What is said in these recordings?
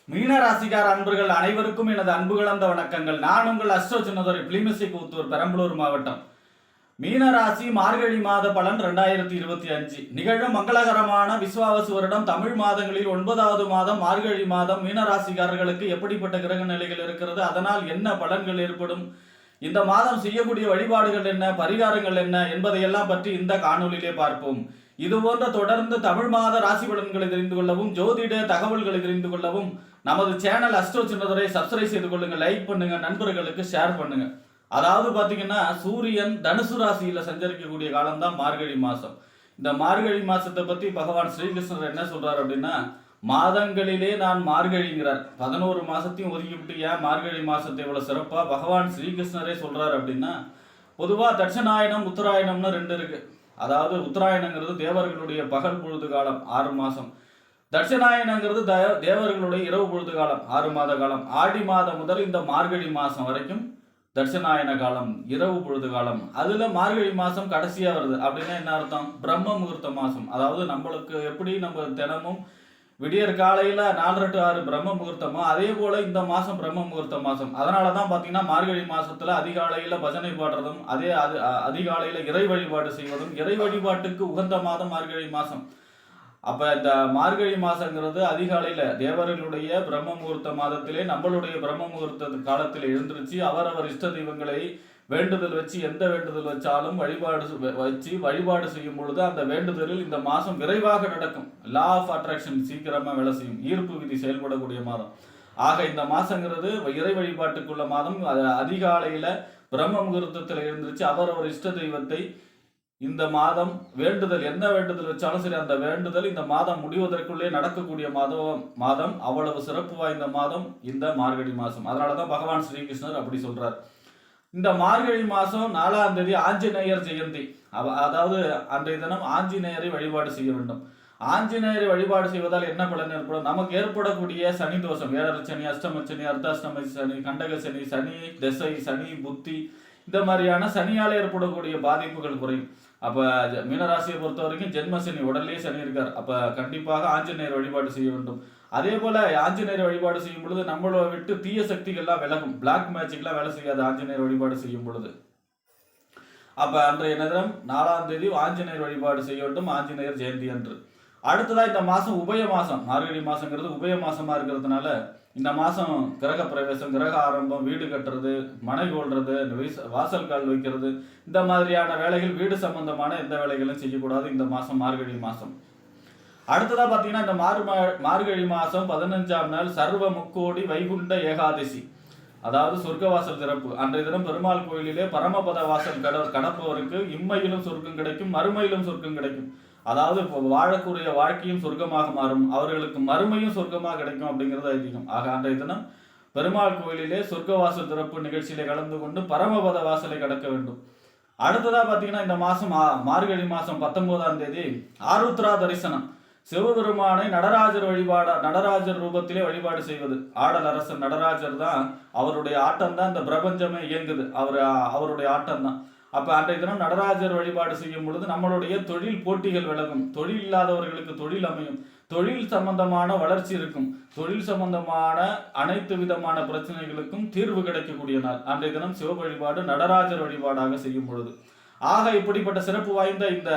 மீன ராசிக்கார அன்பர்கள் அனைவருக்கும் எனது அன்பு கலந்த வணக்கங்கள். நான் உங்கள் அஸ்ட்ரோ சின்னதுரை, பிளிமிசி கூத்தூர், பெரம்பலூர் மாவட்டம். மீனராசி மார்கழி மாத பலன் 2025 நிகழும் மங்களகரமான விஸ்வாவசு வருடம் தமிழ் மாதங்களில் 9வது மாதம் மார்கழி மாதம். மீனராசிக்காரர்களுக்கு எப்படிப்பட்ட கிரக நிலைகள் இருக்கிறது, அதனால் என்ன பலன்கள் ஏற்படும், இந்த மாதம் செய்யக்கூடிய வழிபாடுகள் என்ன, பரிகாரங்கள் என்ன என்பதையெல்லாம் பற்றி இந்த காணொலியிலே பார்ப்போம். இதுபோன்ற தொடர்ந்து தமிழ் மாத ராசி பலன்களை தெரிந்து கொள்ளவும், ஜோதிட தகவல்களை தெரிந்து கொள்ளவும் நமது சேனல் அஸ்ட்ரோ சின்னதுரை சப்ஸ்கிரைப் செய்து கொள்ளுங்க, லைக் பண்ணுங்க, நண்பர்களுக்கு ஷேர் பண்ணுங்க. அதாவது பாத்தீங்கன்னா சூரியன் தனுசு ராசியில சஞ்சரிக்கக்கூடிய காலம் தான் மார்கழி மாசம். இந்த மார்கழி மாசத்தை பத்தி பகவான் ஸ்ரீகிருஷ்ணர் என்ன சொல்றாரு அப்படின்னா, மாதங்களிலே நான் மார்கழிங்கிறார். 11 மாசத்தையும் ஒதுக்கிவிட்டு ஏன் மார்கழி மாசத்தை இவ்வளவு சிறப்பா பகவான் ஸ்ரீகிருஷ்ணரே சொல்றாரு அப்படின்னா, பொதுவா தட்சநாயனம் உத்தராயணம்னு 2 இருக்கு. அதாவது உத்தராயணங்கிறது தேவர்களுடைய பகல் பொழுது காலம் 6 மாசம், தட்சிணாயனங்கிறது தேவர்களுடைய இரவு பொழுது காலம் 6 மாத காலம். ஆடி மாதம் முதல் இந்த மார்கழி மாசம் வரைக்கும் தட்சிணாயன காலம், இரவு பொழுது காலம். அதுல மார்கழி மாசம் கடைசியா வருது அப்படின்னா என்ன அர்த்தம், பிரம்ம முகூர்த்த மாசம். அதாவது நம்மளுக்கு எப்படி நம்ம தினமும் விடியற் காலையில 4 to 6 பிரம்ம முகூர்த்தமோ, அதே போல இந்த மாசம் பிரம்ம முகூர்த்த மாசம். அதனாலதான் பாத்தீங்கன்னா மார்கழி மாசத்துல அதிகாலையில பஜனை பாடுறதும், அதிகாலையில இறை வழிபாடு செய்வதும், இறை வழிபாட்டுக்கு உகந்த மாதம் மார்கழி மாசம். அப்ப இந்த மார்கழி மாசங்கிறது அதிகாலையில தேவர்களுடைய பிரம்ம முகூர்த்த மாதத்திலே நம்மளுடைய பிரம்ம முகூர்த்த காலத்தில் எழுந்திருச்சு அவரவர் இஷ்ட தெய்வங்களை வேண்டுதல் வச்சு, எந்த வேண்டுதல் வச்சாலும் வழிபாடு செய்யும் பொழுது அந்த வேண்டுதலில் இந்த மாசம் விரைவாக நடக்கும். லா ஆஃப் அட்ராக்ஷன் சீக்கிரமா வேலை செய்யும், ஈர்ப்பு விதி செயல்படக்கூடிய மாதம். ஆக இந்த மாசங்கிறது இறை வழிபாட்டுக்குள்ள மாதம். அதிகாலையில பிரம்ம முகூர்த்தத்தில் எழுந்திருச்சு அவரவர் இஷ்ட தெய்வத்தை இந்த மாதம் வேண்டுதல், என்ன வேண்டுதல் வச்சாலும் சரி, அந்த வேண்டுதல் இந்த மாதம் முடிவதற்குள்ளே நடக்கக்கூடிய மாதம் அவ்வளவு சிறப்பு வாய்ந்த மாதம் இந்த மார்கழி மாசம். அதனாலதான் பகவான் ஸ்ரீகிருஷ்ணர் அப்படி சொல்றார். இந்த மார்கழி மாசம் 4ஆம் தேதி ஆஞ்சநேயர் ஜெயந்தி. அதாவது அன்றைய தினம் ஆஞ்சநேயரை வழிபாடு செய்ய வேண்டும். ஆஞ்சநேயரை வழிபாடு செய்வதால் என்ன பலன் ஏற்படும், நமக்கு ஏற்படக்கூடிய சனி தோஷம், 7 சனி, அஷ்டம சனி, அர்த்தாஷ்டம சனி, கண்டக சனி, சனி திசை, சனி புத்தி, இந்த மாதிரியான சனியால் ஏற்படக்கூடிய பாதிப்புகள் குறையும். அப்ப மீனராசியை பொறுத்த வரைக்கும் ஜென்ம சனி, உடல்லே சனி இருக்கார். அப்ப கண்டிப்பாக ஆஞ்சநேயர் வழிபாடு செய்ய வேண்டும். அதே போல ஆஞ்சநேயர் வழிபாடு செய்யும் பொழுது நம்மளை விட்டு தீய சக்திகள்லாம் விலகும், பிளாக் மேஜிக்லாம் வேலை செய்யாது ஆஞ்சநேயர் வழிபாடு செய்யும் பொழுது. அப்ப அன்றைய தினம் 4ஆம் தேதி ஆஞ்சநேயர் வழிபாடு செய்ய வேண்டும், ஆஞ்சநேயர் ஜெயந்தி அன்று. அடுத்ததா இந்த மாசம் உபய மாசம், மார்கழி மாசங்கிறது உபய மாசமா இருக்கிறதுனால இந்த மாசம் கிரக பிரவேசம், கிரக ஆரம்பம், வீடு கட்டுறது, மனை கொள்றது, வாசல் கால் வைக்கிறது, இந்த மாதிரியான வேலைகள், வீடு சம்பந்தமான எந்த வேலைகளும் செய்யக்கூடாது இந்த மாசம் மார்கழி மாசம். அடுத்ததா பாத்தீங்கன்னா இந்த மார்கழி மாசம் 15ஆம் நாள் சர்வ முக்கோடி வைகுண்ட ஏகாதசி, அதாவது சொர்க்கவாசல் திறப்பு. அன்றைய தினம் பெருமாள் கோயிலிலே பரமபத வாசல் கடப்பவருக்கு இம்மையிலும் சொர்க்கம் கிடைக்கும், மறுமையிலும் சொர்க்கம் கிடைக்கும். அதாவது வாழக்கூடிய வாழ்க்கையும் சொர்க்கமாக மாறும், அவர்களுக்கு மறுமையும் சொர்க்கமாக கிடைக்கும் அப்படிங்கிறது ஐதீகம். ஆக அன்றைய தினம் பெருமாள் கோயிலிலே சொர்க்கவாசல் திறப்பு நிகழ்ச்சியிலே கலந்து கொண்டு பரமபத வாசலை கடக்க வேண்டும். அடுத்ததா பாத்தீங்கன்னா இந்த மாசம் மார்கழி மாசம் 19ஆம் தேதி ஆருத்ரா தரிசனம். சிவபெருமானை நடராஜர் ரூபத்திலே வழிபாடு செய்வது. ஆடல் அரசன் நடராஜர் தான், அவருடைய ஆட்டம் தான் இந்த பிரபஞ்சமே இயங்குது, அவருடைய ஆட்டம் தான். அப்ப அன்றைய தினம் நடராஜர் வழிபாடு செய்யும் பொழுது நம்மளுடைய தொழில் போட்டிகள் விலகும், தொழில் இல்லாதவர்களுக்கு தொழில் அமையும், தொழில் சம்பந்தமான வளர்ச்சி இருக்கும், தொழில் சம்பந்தமான அனைத்து விதமான பிரச்சனைகளுக்கும் தீர்வு கிடைக்கக்கூடிய நாள் அன்றைய தினம் சிவ வழிபாடு நடராஜர் வழிபாடாக செய்யும் பொழுது. ஆக இப்படிப்பட்ட சிறப்பு வாய்ந்த இந்த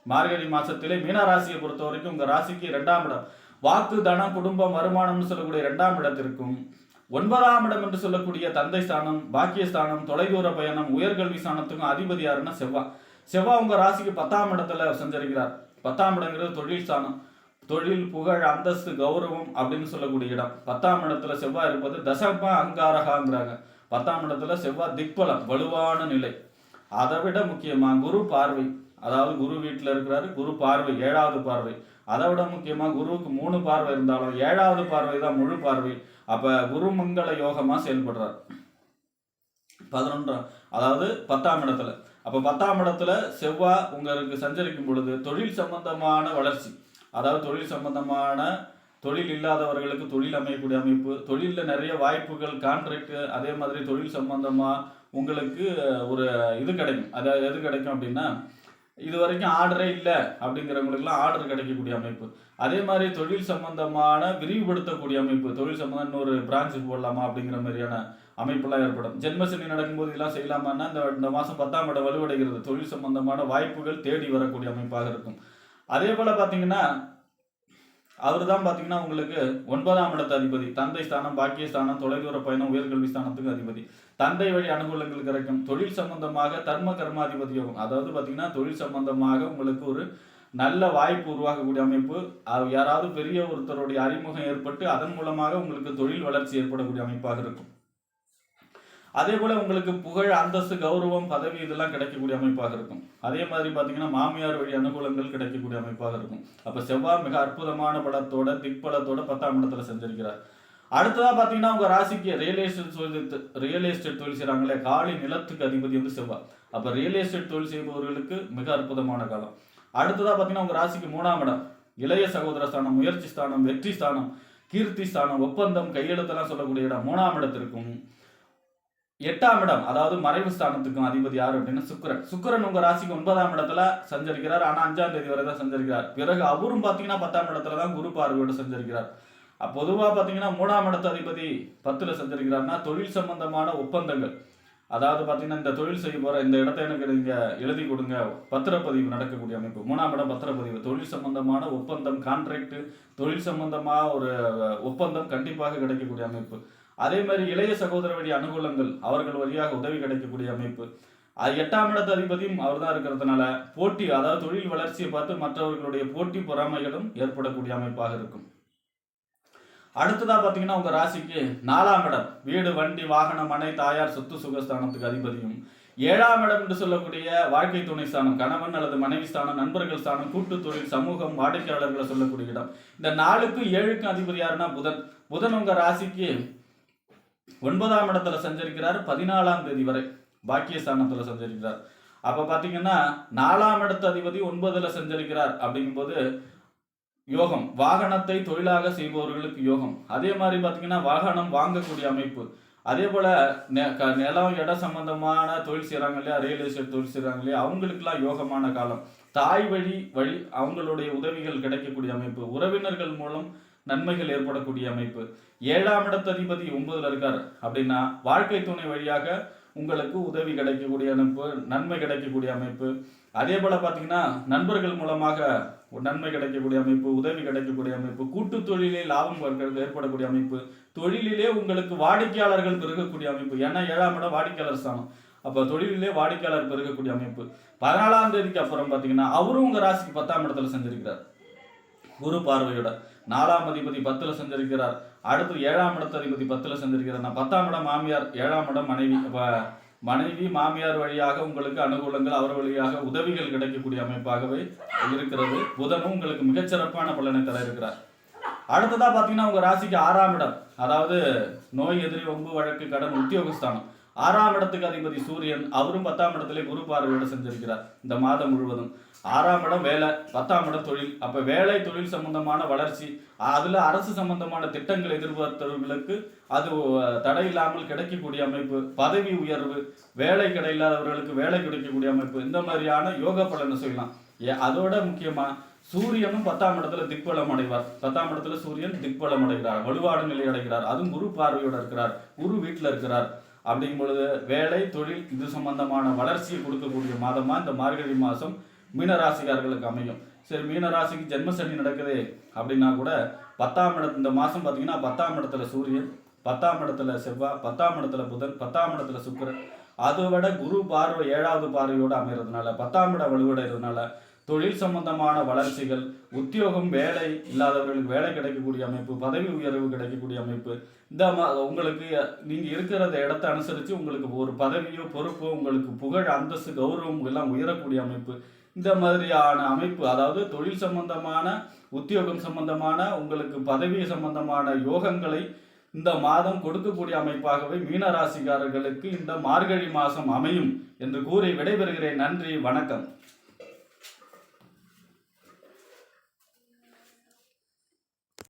மார்கழி மாசத்திலே மீனராசியை பொறுத்த வரைக்கும் உங்க ராசிக்கு 2ஆம் இடம், வாக்கு தனம் குடும்பம் வருமானம்னு சொல்லக்கூடிய 2ஆம் இடத்திற்கும், 9ஆம் இடம் என்று சொல்லக்கூடிய தந்தை ஸ்தானம், பாக்கியஸ்தானம், தொலைதூர பயணம், உயர்கல்வி ஸ்தானத்துக்கும் அதிபதி யாருன்னா செவ்வாய் உங்க ராசிக்கு 10ஆம் இடத்துல சஞ்சரிக்கிறார். 10ஆம் இடங்கிறது தொழில் ஸ்தானம், தொழில், புகழ், அந்தஸ்து, கௌரவம் அப்படின்னு சொல்லக்கூடிய இடம். 10ஆம் இடத்துல செவ்வாய் இருப்பது தசம அங்காரகாங்கிறாங்க. 10ஆம் இடத்துல செவ்வாய் திக்பலம், வலுவான நிலை. அதை விட முக்கியமா குரு பார்வை, அதாவது குரு வீட்டில் இருக்கிறாரு, குரு பார்வை 7வது பார்வை. அதை விட முக்கியமா குருவுக்கு 3 பார்வை இருந்தாலும் 7வது பார்வை தான் முழு பார்வை. அப்ப குரு மங்கள யோகமா செயல்படுறார் 11, அதாவது 10ஆம் இடத்துல. அப்ப 10ஆம் இடத்துல செவ்வாய் உங்களுக்கு சஞ்சரிக்கும் பொழுது தொழில் சம்பந்தமான வளர்ச்சி, அதாவது தொழில் சம்பந்தமான, தொழில் இல்லாதவர்களுக்கு தொழில் அமையக்கூடிய அமைப்பு, தொழிலில் நிறைய வாய்ப்புகள், கான்ட்ராக்ட், அதே மாதிரி தொழில் சம்பந்தமா உங்களுக்கு ஒரு இது கிடைக்கும். அதாவது எது கிடைக்கும் அப்படின்னா இது வரைக்கும் ஆர்டரே இல்லை அப்படிங்கிறவங்களுக்குலாம் ஆர்டர் கிடைக்கக்கூடிய அமைப்பு. அதே மாதிரி தொழில் சம்பந்தமான விரிவுபடுத்தக்கூடிய அமைப்பு, தொழில் சம்பந்தம் இன்னொரு பிரான்ச்சு போடலாமா அப்படிங்கிற மாதிரியான அமைப்பெல்லாம் ஏற்படும். ஜென்மசனி நடக்கும்போது இதெல்லாம் செய்யலாமான்னா இந்த மாதம் 10ஆம் இடம் வலுவடைகிறது, தொழில் சம்பந்தமான வாய்ப்புகள் தேடி வரக்கூடிய அமைப்பாக இருக்கும். அதே போல் பார்த்தீங்கன்னா அவர் தான் பார்த்தீங்கன்னா உங்களுக்கு 9ஆம் இடத்து அதிபதி, தந்தை ஸ்தானம், பாக்கியஸ்தானம், தொலைதூர பயணம், உயர்கல்வி ஸ்தானத்துக்கு அதிபதி. தந்தை வழி அனுகூலங்கள் கிடைக்கும். தொழில் சம்பந்தமாக தர்ம கர்மாதிபதி யோகம், அதாவது பார்த்தீங்கன்னா தொழில் சம்பந்தமாக உங்களுக்கு ஒரு நல்ல வாய்ப்பு உருவாக்கக்கூடிய அமைப்பு. யாராவது பெரிய ஒருத்தருடைய அறிமுகம் ஏற்பட்டு அதன் மூலமாக உங்களுக்கு தொழில் வளர்ச்சி ஏற்படக்கூடிய அமைப்பாக இருக்கும். அதே போல உங்களுக்கு புகழ், அந்தஸ்து, கௌரவம், பதவி இதெல்லாம் கிடைக்கக்கூடிய அமைப்பாக இருக்கும். அதே மாதிரி பார்த்தீங்கன்னா மாமியார் வழி அனுகூலங்கள் கிடைக்கக்கூடிய அமைப்பாக இருக்கும். அப்போ செவ்வாய் மிக அற்புதமான பலத்தோட திக்பலத்தோட 10ஆம் இடத்துல செஞ்சிருக்கிறார். அடுத்ததா பார்த்தீங்கன்னா உங்க ராசிக்கு ரியல் எஸ்டேட் தொழில் செய்கிறாங்களே, காலி நிலத்துக்கு அதிபதி வந்து செவ்வாய். அப்போ ரியல் எஸ்டேட் தொழில் செய்பவர்களுக்கு மிக அற்புதமான காலம். அடுத்ததா பார்த்தீங்கன்னா உங்க ராசிக்கு 3ஆம் இடம், இளைய சகோதர ஸ்தானம், முயற்சி ஸ்தானம், வெற்றி ஸ்தானம், கீர்த்தி ஸ்தானம், ஒப்பந்தம், கையெழுத்தெல்லாம் சொல்லக்கூடிய இடம் 3ஆம் இடத்திற்கும். 8ஆம் இடம் அதாவது மறைவு ஸ்தானத்துக்கும் அதிபதி யாரு அப்படின்னா சுக்கிரன் உங்க ராசிக்கு 9ஆம் இடத்துல சஞ்சரிக்கிறார். ஆனா 5ஆம் தேதி வரை தான் சஞ்சரிக்கிறார். பிறகு அவரும் பாத்தீங்கன்னா 10ஆம் இடத்துல தான் குரு பார்வையோடு சஞ்சரிக்கிறார். பொதுவா பாத்தீங்கன்னா 3ஆம் இடத்து அதிபதி 10ல சஞ்சரிக்கிறார்னா தொழில் சம்பந்தமான ஒப்பந்தங்கள், அதாவது பாத்தீங்கன்னா இந்த தொழில் செய்ய போற இந்த இடத்த எனக்கு நீங்க எழுதி கொடுங்க, பத்திரப்பதிவு நடக்கக்கூடிய அமைப்பு. 3ஆம் இடம் பத்திரப்பதிவு, தொழில் சம்பந்தமான ஒப்பந்தம், கான்ட்ராக்ட், தொழில் சம்பந்தமா ஒரு ஒப்பந்தம் கண்டிப்பாக கிடைக்கக்கூடிய அமைப்பு. அதே மாதிரி இளைய சகோதர வழி அனுகூலங்கள், அவர்கள் வழியாக உதவி கிடைக்கக்கூடிய அமைப்பு. 8ஆம் இடத்து அதிபதியும் அவர் தான் இருக்கிறதுனால போட்டி, அதாவது தொழில் வளர்ச்சியை பார்த்து மற்றவர்களுடைய போட்டி பொறாமைகளும் ஏற்படக்கூடிய அமைப்பாக இருக்கும். அடுத்ததா பாத்தீங்கன்னா உங்க ராசிக்கு 4ஆம் இடம், வீடு, வண்டி, வாகனம், மனை, தாயார், சொத்து, சுகஸ்தானத்துக்கு அதிபதியும். 7ஆம் இடம் என்று சொல்லக்கூடிய வாழ்க்கை துணை ஸ்தானம், கணவன் அல்லது மனைவி ஸ்தானம், நண்பர்கள் ஸ்தானம், கூட்டு தொழில், சமூகம், வாடிக்கையாளர்களை சொல்லக்கூடிய இடம். இந்த 4க்கும் 7க்கும் அதிபதி யாருன்னா புதன் உங்க ராசிக்கு 9ஆம் இடத்துல சஞ்சரிக்கிறார். 14ஆம் தேதி வரை பாக்கியஸ்தானத்துல சஞ்சரிக்கிறார். அப்ப பாத்தீங்கன்னா 4ஆம் இடத்து அதிபதி 9ல சஞ்சரிக்கிறார் அப்படிங்கும்போது யோகம், வாகனத்தை தொழிலாக செய்பவர்களுக்கு யோகம். அதே மாதிரி பாத்தீங்கன்னா வாகனம் வாங்கக்கூடிய அமைப்பு. அதே போல நிலம் இட சம்பந்தமான தொழில் செய்யறாங்க இல்லையா, ரியல் எஸ்டேட் தொழில் செய்யறாங்க இல்லையா, அவங்களுக்குலாம் யோகமான காலம். தாய் வழி அவங்களுடைய உதவிகள் கிடைக்கக்கூடிய அமைப்பு. உறவினர்கள் மூலம் நன்மைகள் ஏற்படக்கூடிய அமைப்பு. 7ஆம் இடத்து அதிபதி 9ல இருக்கார் அப்படின்னா வாழ்க்கை துணை வழியாக உங்களுக்கு உதவி கிடைக்கக்கூடிய அமைப்பு, நன்மை கிடைக்கக்கூடிய அமைப்பு. அதே போல பாத்தீங்கன்னா நண்பர்கள் மூலமாக நன்மை கிடைக்கக்கூடிய அமைப்பு, உதவி கிடைக்கக்கூடிய அமைப்பு. கூட்டு தொழிலே லாபம் ஏற்படக்கூடிய அமைப்பு. தொழிலிலே உங்களுக்கு வாடிக்கையாளர்கள் பெருகக்கூடிய அமைப்பு. ஏன்னா 7ஆம் இடம் வாடிக்கையாளர் ஸ்தானம். அப்ப தொழிலிலே வாடிக்கையாளர் பெருகக்கூடிய அமைப்பு. 14ஆம் தேதிக்கு அப்புறம் பாத்தீங்கன்னா அவரும் உங்க ராசிக்கு 10ஆம் இடத்துல செஞ்சிருக்கிறார் குரு பார்வையோட. 4ஆம் அதிபதி 10ல சஞ்சரிக்கிறார். அடுத்து 7ஆம் இடத்து அதிபதி 10ல சஞ்சரிக்கிறார். 10ஆம் இடம் மாமியார், 7ஆம் இடம் மனைவி. மனைவி மாமியார் வழியாக உங்களுக்கு அனுகூலங்கள், அவர் வழியாக உதவிகள் கிடைக்கக்கூடிய அமைப்பாகவே இருக்கிறது. புதனும் உங்களுக்கு மிகச்சிறப்பான பலனை தர இருக்கிறார். அடுத்ததா பாத்தீங்கன்னா உங்க ராசிக்கு 6ஆம் இடம், அதாவது நோய், எதிரி, வம்பு, வழக்கு, கடன், உத்தியோகஸ்தானம். 6ஆம் இடத்துக்கு அதிபதி சூரியன், அவரும் 10ஆம் இடத்திலே குரு பார்வையோடு செஞ்சிருக்கிறார் இந்த மாதம் முழுவதும். 6ஆம் இடம் வேலை, 10ஆம் இடம் தொழில். அப்ப வேலை தொழில் சம்பந்தமான வளர்ச்சி, அதுல அரசு சம்பந்தமான திட்டங்கள் எதிர்பார்த்தவர்களுக்கு அது தடையில்லாமல் கிடைக்கக்கூடிய அமைப்பு. பதவி உயர்வு, வேலை கிடையில்லாதவர்களுக்கு வேலை கிடைக்கக்கூடிய அமைப்பு. இந்த மாதிரியான யோக பலனை சொல்லலாம். அதோட முக்கியமா சூரியனும் 10ஆம் இடத்துல திக்பலம் அடைவார். 10ஆம் இடத்துல சூரியன் திக்பலம் அடைகிறார், வலுவாடு நிலை அடைகிறார். அதுவும் குரு பார்வையோட இருக்கிறார், குரு வீட்டுல இருக்கிறார். அப்படிங்கும் பொழுது வேலை தொழில் இது சம்பந்தமான வளர்ச்சியை கொடுக்கக்கூடிய மாதமா இந்த மார்கழி மாதம் மீனராசிக்காரர்களுக்கு அமையும். சரி, மீனராசிக்கு ஜென்மசனி நடக்குது அப்படின்னா கூட 10ஆம் இடத்து இந்த மாதம் பார்த்தீங்கன்னா 10ஆம் இடத்துல சூரியன், 10ஆம் இடத்துல செவ்வாய், 10ஆம் இடத்துல புதன், 10ஆம் இடத்துல சுக்கிரன், அதை விட குரு பார்வை 7வது பார்வையோடு அமைகிறதுனால 10ஆம் இடம் வலுவடைகிறதுனால தொழில் சம்பந்தமான வளர்ச்சிகள், உத்தியோகம், வேலை இல்லாதவர்களுக்கு வேலை கிடைக்கக்கூடிய அமைப்பு, பதவி உயர்வு கிடைக்கக்கூடிய அமைப்பு. இந்த உங்களுக்கு நீங்க இருக்கிற இடத்தை அனுசரித்து உங்களுக்கு ஒரு பதவியோ பொறுப்போ, உங்களுக்கு புகழ், அந்தஸ்து, கௌரவம் எல்லாம் உயரக்கூடிய அமைப்பு. இந்த மாதிரியான அமைப்பு, அதாவது தொழில் சம்பந்தமான, உத்தியோகம் சம்பந்தமான, உங்களுக்கு பதவி சம்பந்தமான யோகங்களை இந்த மாதம் கொடுக்கக்கூடிய அமைப்பாகவே மீனராசிக்காரர்களுக்கு இந்த மார்கழி மாதம் அமையும் என்று கூறி விடைபெறுகிறேன். நன்றி, வணக்கம்.